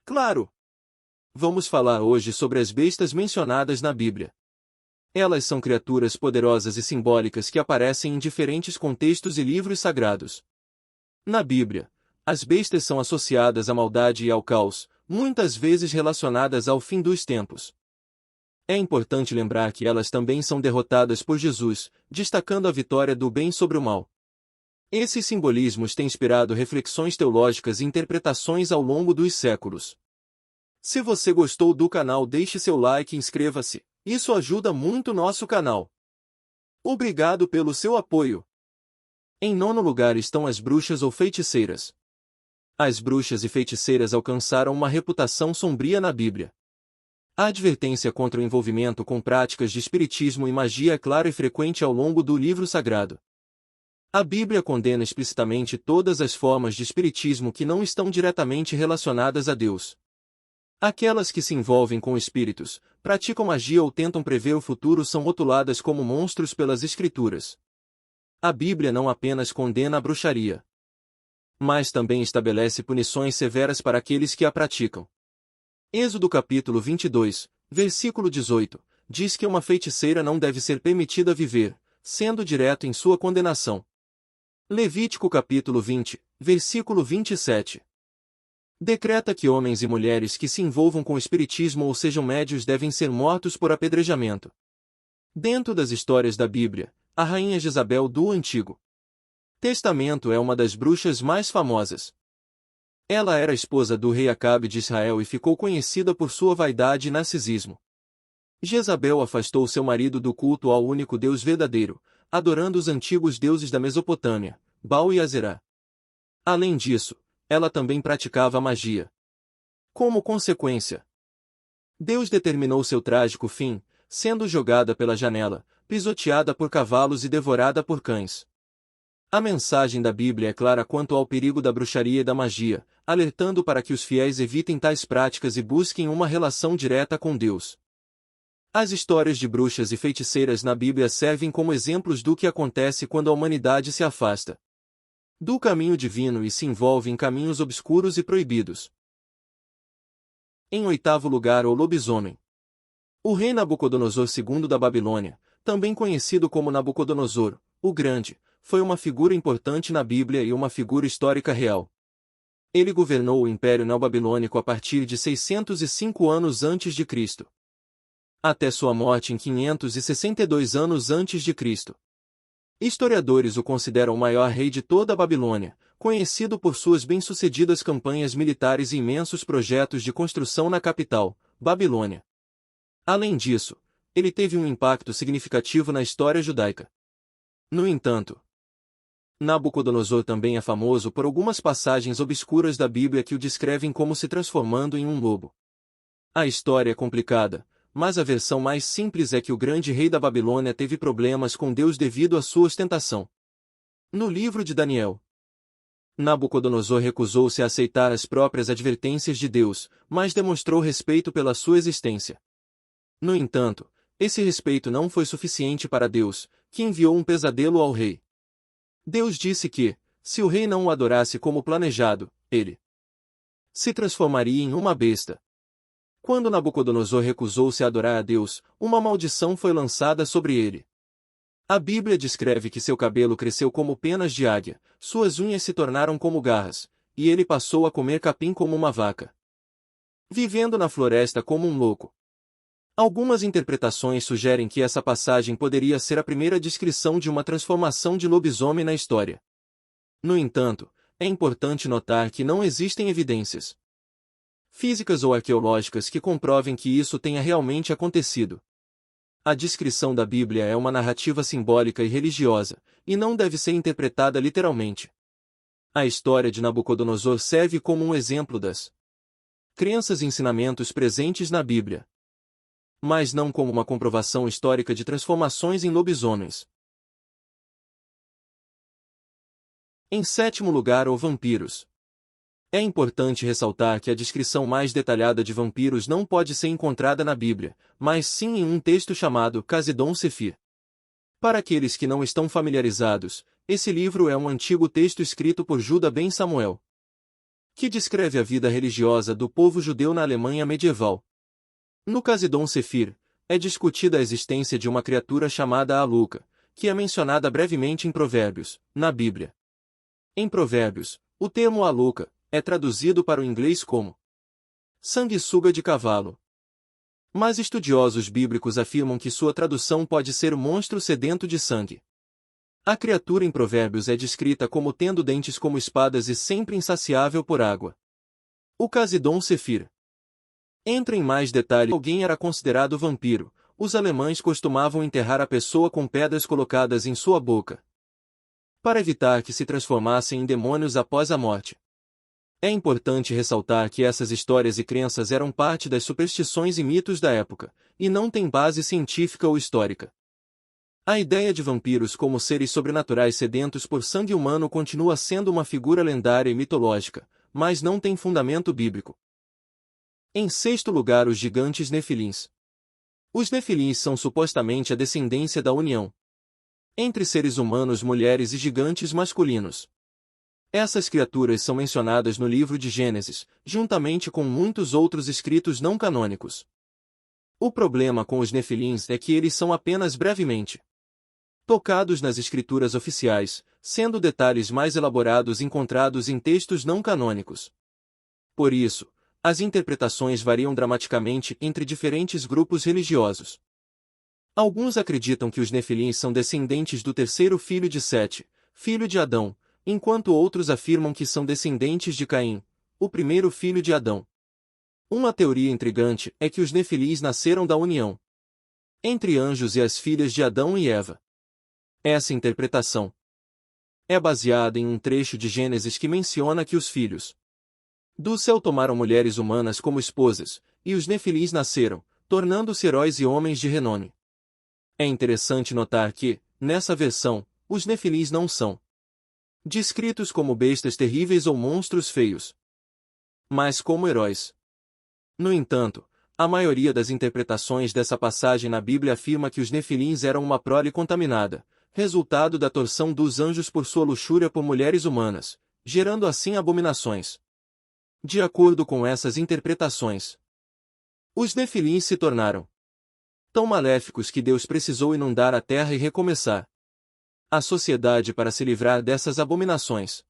Claro! Vamos falar hoje sobre as bestas mencionadas na Bíblia. Elas são criaturas poderosas e simbólicas que aparecem em diferentes contextos e livros sagrados. Na Bíblia, as bestas são associadas à maldade e ao caos, muitas vezes relacionadas ao fim dos tempos. É importante lembrar que elas também são derrotadas por Jesus, destacando a vitória do bem sobre o mal. Esses simbolismos têm inspirado reflexões teológicas e interpretações ao longo dos séculos. Se você gostou do canal, deixe seu like e inscreva-se. Isso ajuda muito nosso canal. Obrigado pelo seu apoio. Em nono lugar estão as bruxas ou feiticeiras. As bruxas e feiticeiras alcançaram uma reputação sombria na Bíblia. A advertência contra o envolvimento com práticas de espiritismo e magia é clara e frequente ao longo do livro sagrado. A Bíblia condena explicitamente todas as formas de espiritismo que não estão diretamente relacionadas a Deus. Aquelas que se envolvem com espíritos, praticam magia ou tentam prever o futuro são rotuladas como monstros pelas Escrituras. A Bíblia não apenas condena a bruxaria, mas também estabelece punições severas para aqueles que a praticam. Êxodo capítulo 22, versículo 18, diz que uma feiticeira não deve ser permitida viver, sendo direto em sua condenação. Levítico capítulo 20, versículo 27. Decreta que homens e mulheres que se envolvam com o espiritismo ou sejam médios devem ser mortos por apedrejamento. Dentro das histórias da Bíblia, a rainha Jezabel do Antigo Testamento é uma das bruxas mais famosas. Ela era esposa do rei Acabe de Israel e ficou conhecida por sua vaidade e narcisismo. Jezabel afastou seu marido do culto ao único Deus verdadeiro, adorando os antigos deuses da Mesopotâmia, Baal e Azerá. Além disso, ela também praticava magia. Como consequência, Deus determinou seu trágico fim, sendo jogada pela janela, pisoteada por cavalos e devorada por cães. A mensagem da Bíblia é clara quanto ao perigo da bruxaria e da magia, alertando para que os fiéis evitem tais práticas e busquem uma relação direta com Deus. As histórias de bruxas e feiticeiras na Bíblia servem como exemplos do que acontece quando a humanidade se afasta do caminho divino e se envolve em caminhos obscuros e proibidos. Em oitavo lugar, o lobisomem. O rei Nabucodonosor II da Babilônia, também conhecido como Nabucodonosor, o Grande, foi uma figura importante na Bíblia e uma figura histórica real. Ele governou o Império Neobabilônico a partir de 605 anos antes de Cristo, até sua morte em 562 anos antes de Cristo. Historiadores o consideram o maior rei de toda a Babilônia, conhecido por suas bem-sucedidas campanhas militares e imensos projetos de construção na capital, Babilônia. Além disso, ele teve um impacto significativo na história judaica. No entanto, Nabucodonosor também é famoso por algumas passagens obscuras da Bíblia que o descrevem como se transformando em um lobo. A história é complicada, mas a versão mais simples é que o grande rei da Babilônia teve problemas com Deus devido à sua ostentação. No livro de Daniel, Nabucodonosor recusou-se a aceitar as próprias advertências de Deus, mas demonstrou respeito pela sua existência. No entanto, esse respeito não foi suficiente para Deus, que enviou um pesadelo ao rei. Deus disse que, se o rei não o adorasse como planejado, ele se transformaria em uma besta. Quando Nabucodonosor recusou-se a adorar a Deus, uma maldição foi lançada sobre ele. A Bíblia descreve que seu cabelo cresceu como penas de águia, suas unhas se tornaram como garras, e ele passou a comer capim como uma vaca, vivendo na floresta como um louco. Algumas interpretações sugerem que essa passagem poderia ser a primeira descrição de uma transformação de lobisomem na história. No entanto, é importante notar que não existem evidências físicas ou arqueológicas que comprovem que isso tenha realmente acontecido. A descrição da Bíblia é uma narrativa simbólica e religiosa, e não deve ser interpretada literalmente. A história de Nabucodonosor serve como um exemplo das crenças e ensinamentos presentes na Bíblia, mas não como uma comprovação histórica de transformações em lobisomens. Em sétimo lugar, os vampiros. É importante ressaltar que a descrição mais detalhada de vampiros não pode ser encontrada na Bíblia, mas sim em um texto chamado Casidon Sefir. Para aqueles que não estão familiarizados, esse livro é um antigo texto escrito por Judá ben Samuel. que descreve a vida religiosa do povo judeu na Alemanha medieval. No Casidon Sefir, é discutida a existência de uma criatura chamada Aluca, que é mencionada brevemente em Provérbios, na Bíblia. Em Provérbios, o termo Aluca é traduzido para o inglês como sanguessuga de cavalo. Mas estudiosos bíblicos afirmam que sua tradução pode ser o monstro sedento de sangue. A criatura em Provérbios é descrita como tendo dentes como espadas e sempre insaciável por água. O Casidon Sefir entra em mais detalhe. Alguém era considerado vampiro. Os alemães costumavam enterrar a pessoa com pedras colocadas em sua boca, para evitar que se transformassem em demônios após a morte. É importante ressaltar que essas histórias e crenças eram parte das superstições e mitos da época, e não têm base científica ou histórica. A ideia de vampiros como seres sobrenaturais sedentos por sangue humano continua sendo uma figura lendária e mitológica, mas não tem fundamento bíblico. Em sexto lugar, os gigantes nefilins. Os nefilins são supostamente a descendência da união entre seres humanos, mulheres e gigantes masculinos. Essas criaturas são mencionadas no livro de Gênesis, juntamente com muitos outros escritos não canônicos. O problema com os nefilins é que eles são apenas brevemente tocados nas escrituras oficiais, sendo detalhes mais elaborados encontrados em textos não canônicos. Por isso, as interpretações variam dramaticamente entre diferentes grupos religiosos. Alguns acreditam que os nefilins são descendentes do terceiro filho de Sete, filho de Adão, enquanto outros afirmam que são descendentes de Caim, o primeiro filho de Adão. Uma teoria intrigante é que os nefilins nasceram da união entre anjos e as filhas de Adão e Eva. Essa interpretação é baseada em um trecho de Gênesis que menciona que os filhos do céu tomaram mulheres humanas como esposas, e os nefilins nasceram, tornando-se heróis e homens de renome. É interessante notar que, nessa versão, os nefilins não são descritos como bestas terríveis ou monstros feios, mas como heróis. No entanto, a maioria das interpretações dessa passagem na Bíblia afirma que os nefilins eram uma prole contaminada, resultado da torção dos anjos por sua luxúria por mulheres humanas, gerando assim abominações. De acordo com essas interpretações, os nefilins se tornaram tão maléficos que Deus precisou inundar a terra e recomeçar a sociedade para se livrar dessas abominações.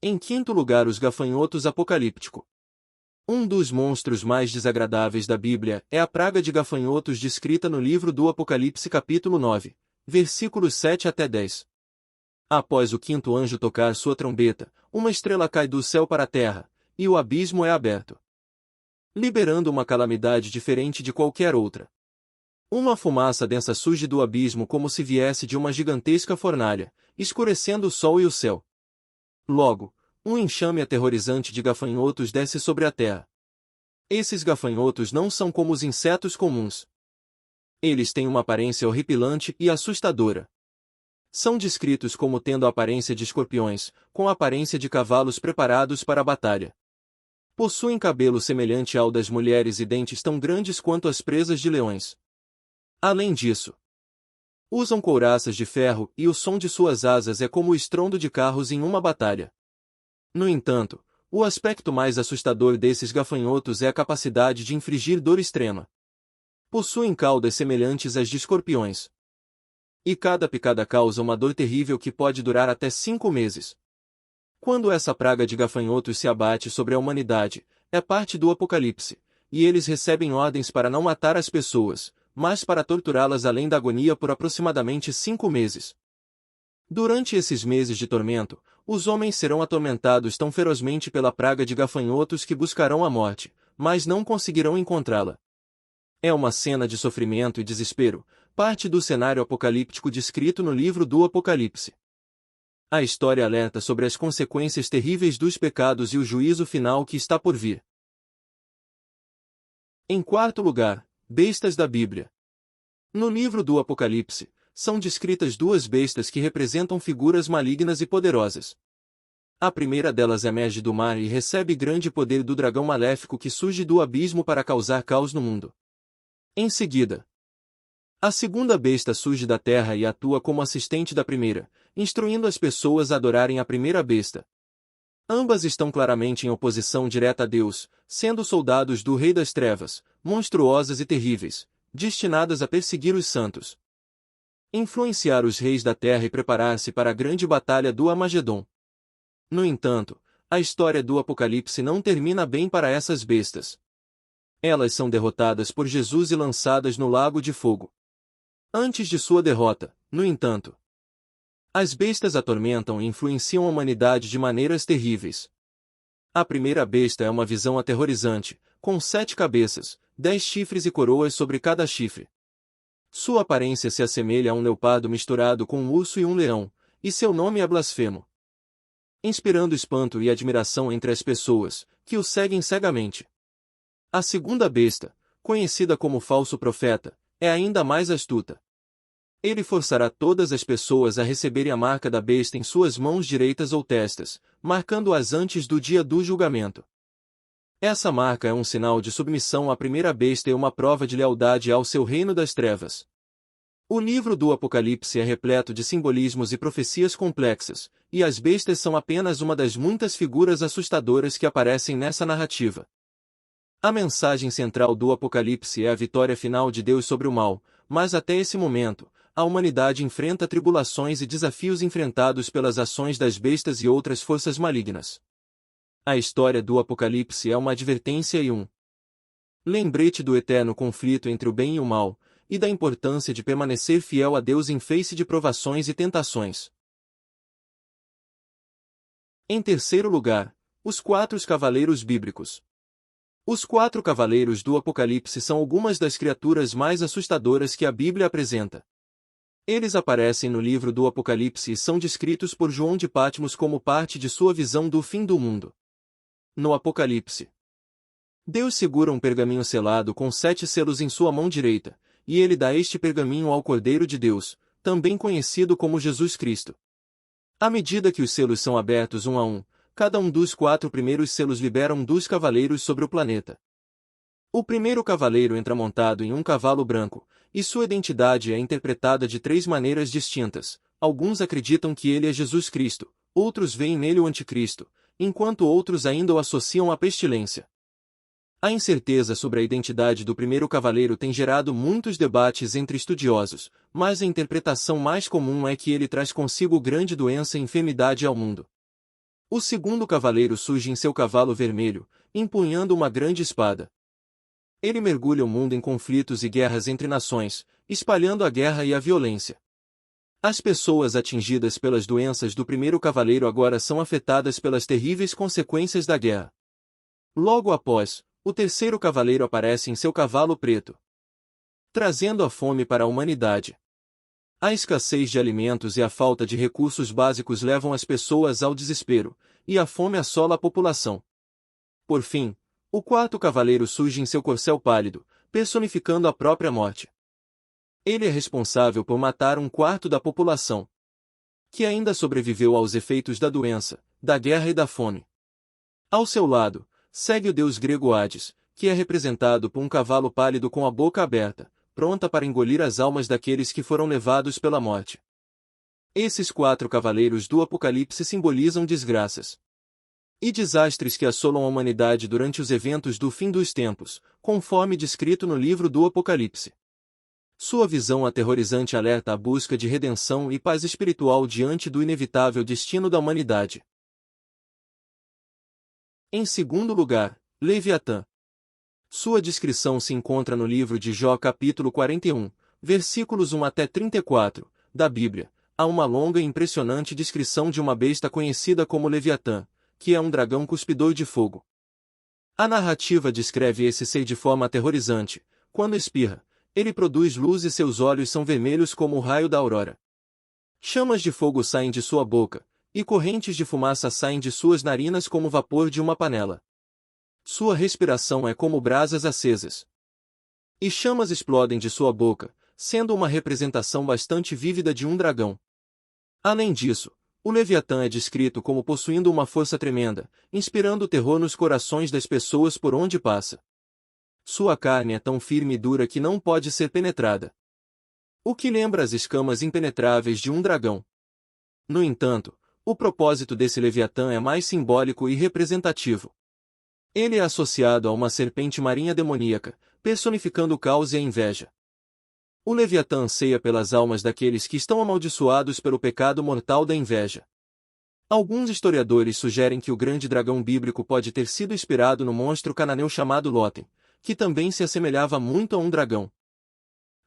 Em quinto lugar, os gafanhotos apocalíptico. Um dos monstros mais desagradáveis da Bíblia é a praga de gafanhotos descrita no livro do Apocalipse capítulo 9, versículos 7 até 10. Após o quinto anjo tocar sua trombeta, uma estrela cai do céu para a terra, e o abismo é aberto, liberando uma calamidade diferente de qualquer outra. Uma fumaça densa surge do abismo como se viesse de uma gigantesca fornalha, escurecendo o sol e o céu. Logo, um enxame aterrorizante de gafanhotos desce sobre a terra. Esses gafanhotos não são como os insetos comuns. Eles têm uma aparência horripilante e assustadora. São descritos como tendo a aparência de escorpiões, com a aparência de cavalos preparados para a batalha. Possuem cabelo semelhante ao das mulheres e dentes tão grandes quanto as presas de leões. Além disso, usam couraças de ferro e o som de suas asas é como o estrondo de carros em uma batalha. No entanto, o aspecto mais assustador desses gafanhotos é a capacidade de infligir dor extrema. Possuem caudas semelhantes às de escorpiões. E cada picada causa uma dor terrível que pode durar até 5 meses. Quando essa praga de gafanhotos se abate sobre a humanidade, é parte do Apocalipse, e eles recebem ordens para não matar as pessoas, mas para torturá-las além da agonia por aproximadamente 5 meses. Durante esses meses de tormento, os homens serão atormentados tão ferozmente pela praga de gafanhotos que buscarão a morte, mas não conseguirão encontrá-la. É uma cena de sofrimento e desespero, parte do cenário apocalíptico descrito no livro do Apocalipse. A história alerta sobre as consequências terríveis dos pecados e o juízo final que está por vir. Em quarto lugar, bestas da Bíblia. No livro do Apocalipse, são descritas duas bestas que representam figuras malignas e poderosas. A primeira delas emerge do mar e recebe grande poder do dragão maléfico que surge do abismo para causar caos no mundo. Em seguida, a segunda besta surge da terra e atua como assistente da primeira, instruindo as pessoas a adorarem a primeira besta. Ambas estão claramente em oposição direta a Deus, sendo soldados do Rei das Trevas, monstruosas e terríveis, destinadas a perseguir os santos, influenciar os reis da terra e preparar-se para a grande batalha do Armagedon. No entanto, a história do Apocalipse não termina bem para essas bestas. Elas são derrotadas por Jesus e lançadas no lago de fogo. Antes de sua derrota, no entanto, as bestas atormentam e influenciam a humanidade de maneiras terríveis. A primeira besta é uma visão aterrorizante, com 7 cabeças, 10 chifres e coroas sobre cada chifre. Sua aparência se assemelha a um leopardo misturado com um urso e um leão, e seu nome é blasfemo, inspirando espanto e admiração entre as pessoas, que o seguem cegamente. A segunda besta, conhecida como falso profeta, é ainda mais astuta. Ele forçará todas as pessoas a receberem a marca da besta em suas mãos direitas ou testas, marcando-as antes do dia do julgamento. Essa marca é um sinal de submissão à primeira besta e uma prova de lealdade ao seu reino das trevas. O livro do Apocalipse é repleto de simbolismos e profecias complexas, e as bestas são apenas uma das muitas figuras assustadoras que aparecem nessa narrativa. A mensagem central do Apocalipse é a vitória final de Deus sobre o mal, mas até esse momento, a humanidade enfrenta tribulações e desafios enfrentados pelas ações das bestas e outras forças malignas. A história do Apocalipse é uma advertência e um lembrete do eterno conflito entre o bem e o mal, e da importância de permanecer fiel a Deus em face de provações e tentações. Em terceiro lugar, os 4 cavaleiros bíblicos. Os 4 cavaleiros do Apocalipse são algumas das criaturas mais assustadoras que a Bíblia apresenta. Eles aparecem no livro do Apocalipse e são descritos por João de Patmos como parte de sua visão do fim do mundo. No Apocalipse, Deus segura um pergaminho selado com 7 selos em sua mão direita, e ele dá este pergaminho ao Cordeiro de Deus, também conhecido como Jesus Cristo. À medida que os selos são abertos um a um, cada um dos 4 primeiros selos libera um dos cavaleiros sobre o planeta. O primeiro cavaleiro entra montado em um cavalo branco, e sua identidade é interpretada de 3 maneiras distintas. Alguns acreditam que ele é Jesus Cristo, outros veem nele o Anticristo, enquanto outros ainda o associam à pestilência. A incerteza sobre a identidade do primeiro cavaleiro tem gerado muitos debates entre estudiosos, mas a interpretação mais comum é que ele traz consigo grande doença e enfermidade ao mundo. O segundo cavaleiro surge em seu cavalo vermelho, empunhando uma grande espada. Ele mergulha o mundo em conflitos e guerras entre nações, espalhando a guerra e a violência. As pessoas atingidas pelas doenças do primeiro cavaleiro agora são afetadas pelas terríveis consequências da guerra. Logo após, o terceiro cavaleiro aparece em seu cavalo preto, trazendo a fome para a humanidade. A escassez de alimentos e a falta de recursos básicos levam as pessoas ao desespero, e a fome assola a população. Por fim, o quarto cavaleiro surge em seu corcel pálido, personificando a própria morte. Ele é responsável por matar 1/4 da população, que ainda sobreviveu aos efeitos da doença, da guerra e da fome. Ao seu lado, segue o deus grego Hades, que é representado por um cavalo pálido com a boca aberta, pronta para engolir as almas daqueles que foram levados pela morte. Esses 4 cavaleiros do Apocalipse simbolizam desgraças e desastres que assolam a humanidade durante os eventos do fim dos tempos, conforme descrito no livro do Apocalipse. Sua visão aterrorizante alerta a busca de redenção e paz espiritual diante do inevitável destino da humanidade. Em segundo lugar, Leviatã. Sua descrição se encontra no livro de Jó capítulo 41, versículos 1 até 34, da Bíblia. Há uma longa e impressionante descrição de uma besta conhecida como Leviatã, que é um dragão cuspidor de fogo. A narrativa descreve esse ser de forma aterrorizante. Quando espirra, ele produz luz e seus olhos são vermelhos como o raio da aurora. Chamas de fogo saem de sua boca, e correntes de fumaça saem de suas narinas como vapor de uma panela. Sua respiração é como brasas acesas. E chamas explodem de sua boca, sendo uma representação bastante vívida de um dragão. Além disso, o Leviatã é descrito como possuindo uma força tremenda, inspirando terror nos corações das pessoas por onde passa. Sua carne é tão firme e dura que não pode ser penetrada, o que lembra as escamas impenetráveis de um dragão. No entanto, o propósito desse Leviatã é mais simbólico e representativo. Ele é associado a uma serpente marinha demoníaca, personificando o caos e a inveja. O Leviatã anseia pelas almas daqueles que estão amaldiçoados pelo pecado mortal da inveja. Alguns historiadores sugerem que o grande dragão bíblico pode ter sido inspirado no monstro cananeu chamado Loten, que também se assemelhava muito a um dragão.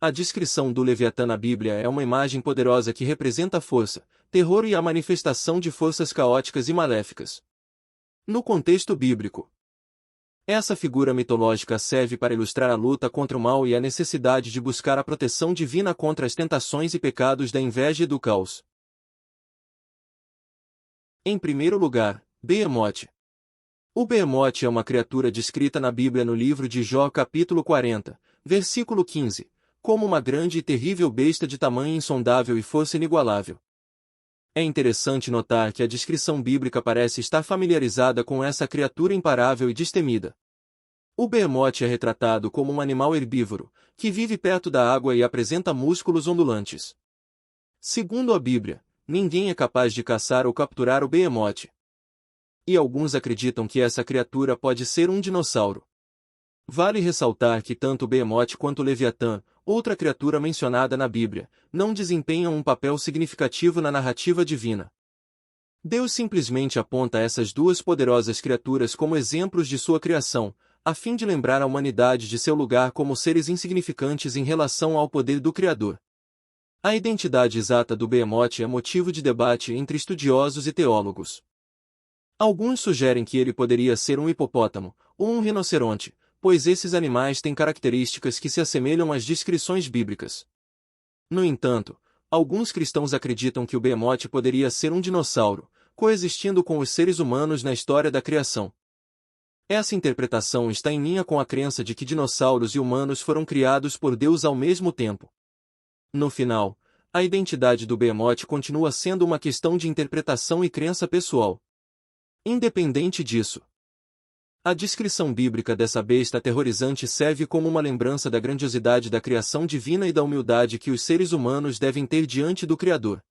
A descrição do Leviatã na Bíblia é uma imagem poderosa que representa a força, terror e a manifestação de forças caóticas e maléficas. No contexto bíblico, essa figura mitológica serve para ilustrar a luta contra o mal e a necessidade de buscar a proteção divina contra as tentações e pecados da inveja e do caos. Em primeiro lugar, Behemoth. O Behemoth é uma criatura descrita na Bíblia no livro de Jó capítulo 40, versículo 15, como uma grande e terrível besta de tamanho insondável e força inigualável. É interessante notar que a descrição bíblica parece estar familiarizada com essa criatura imparável e destemida. O Behemoth é retratado como um animal herbívoro, que vive perto da água e apresenta músculos ondulantes. Segundo a Bíblia, ninguém é capaz de caçar ou capturar o Behemoth. E alguns acreditam que essa criatura pode ser um dinossauro. Vale ressaltar que tanto o Behemoth quanto o Leviatã, outra criatura mencionada na Bíblia, não desempenham um papel significativo na narrativa divina. Deus simplesmente aponta essas duas poderosas criaturas como exemplos de sua criação, a fim de lembrar a humanidade de seu lugar como seres insignificantes em relação ao poder do Criador. A identidade exata do Behemoth é motivo de debate entre estudiosos e teólogos. Alguns sugerem que ele poderia ser um hipopótamo, ou um rinoceronte, pois esses animais têm características que se assemelham às descrições bíblicas. No entanto, alguns cristãos acreditam que o Behemoth poderia ser um dinossauro, coexistindo com os seres humanos na história da criação. Essa interpretação está em linha com a crença de que dinossauros e humanos foram criados por Deus ao mesmo tempo. No final, a identidade do Behemoth continua sendo uma questão de interpretação e crença pessoal. Independente disso, a descrição bíblica dessa besta aterrorizante serve como uma lembrança da grandiosidade da criação divina e da humildade que os seres humanos devem ter diante do Criador.